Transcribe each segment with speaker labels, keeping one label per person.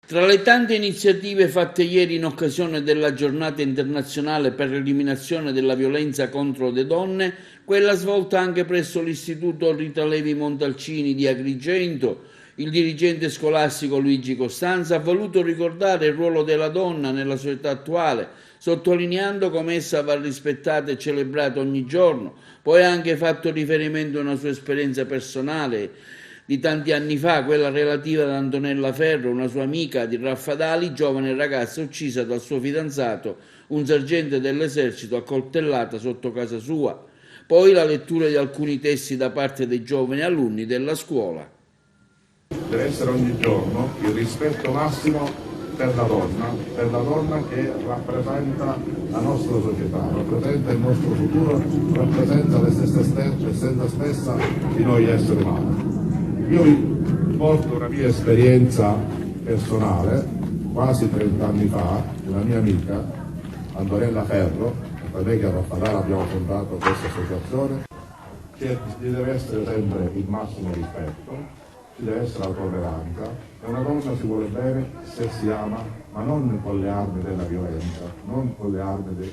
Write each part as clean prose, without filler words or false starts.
Speaker 1: Tra le tante iniziative fatte ieri in occasione della giornata internazionale per l'eliminazione della violenza contro le donne, quella svolta anche presso l'Istituto Rita Levi Montalcini di Agrigento, il dirigente scolastico Luigi Costanza ha voluto ricordare il ruolo della donna nella società attuale, sottolineando come essa va rispettata e celebrata ogni giorno. Poi ha anche fatto riferimento a una sua esperienza personale di tanti anni fa, quella relativa ad Antonella Ferro, una sua amica di Raffadali, giovane ragazza uccisa dal suo fidanzato, un sergente dell'esercito, accoltellata sotto casa sua. Poi la lettura di alcuni testi da parte dei giovani alunni della scuola.
Speaker 2: Deve essere ogni giorno il rispetto massimo per la donna che rappresenta la nostra società, rappresenta il nostro futuro, rappresenta l'essenza stessa di noi esseri umani. Io vi porto una mia esperienza personale. Quasi 30 anni fa una mia amica, Antonella Ferro, per me che a Raffadara abbiamo fondato questa associazione, che ci deve essere sempre il massimo rispetto, ci deve essere la tolleranza, e una donna si vuole bene se si ama, ma non con le armi della violenza, non con le armi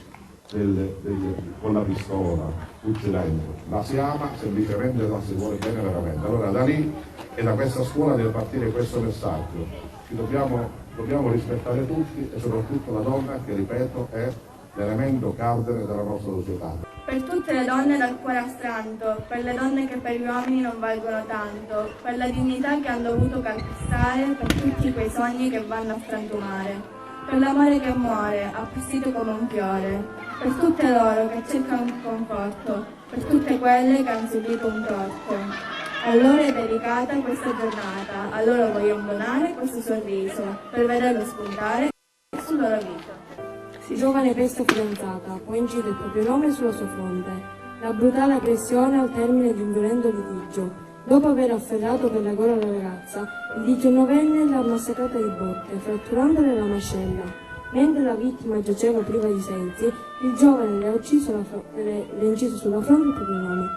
Speaker 2: con la pistola, uccidendo. La si ama semplicemente, la si vuole bene veramente. Allora da lì e da questa scuola deve partire questo messaggio. Dobbiamo rispettare tutti e soprattutto la donna che, ripeto, è l'elemento cardine della nostra società.
Speaker 3: Per tutte le donne dal cuore astranto, per le donne che per gli uomini non valgono tanto, per la dignità che hanno dovuto calpestare, per tutti quei sogni che vanno a frantumare, per l'amore che muore, appiattito come un fiore, per tutte loro che cercano un conforto, per tutte quelle che hanno subito un torto. A loro è dedicata questa giornata, a loro vogliamo donare questo sorriso, per vederlo spuntare sul loro viso.
Speaker 4: Giovane presto fidanzata, poi incide il proprio nome sulla sua fronte. La brutale aggressione al termine di un violento litigio. Dopo aver afferrato per la gola la ragazza, il 19enne l'ha massacrata di botte, fratturandole la mascella. Mentre la vittima giaceva priva di sensi, il giovane le ha inciso sulla fronte il proprio nome.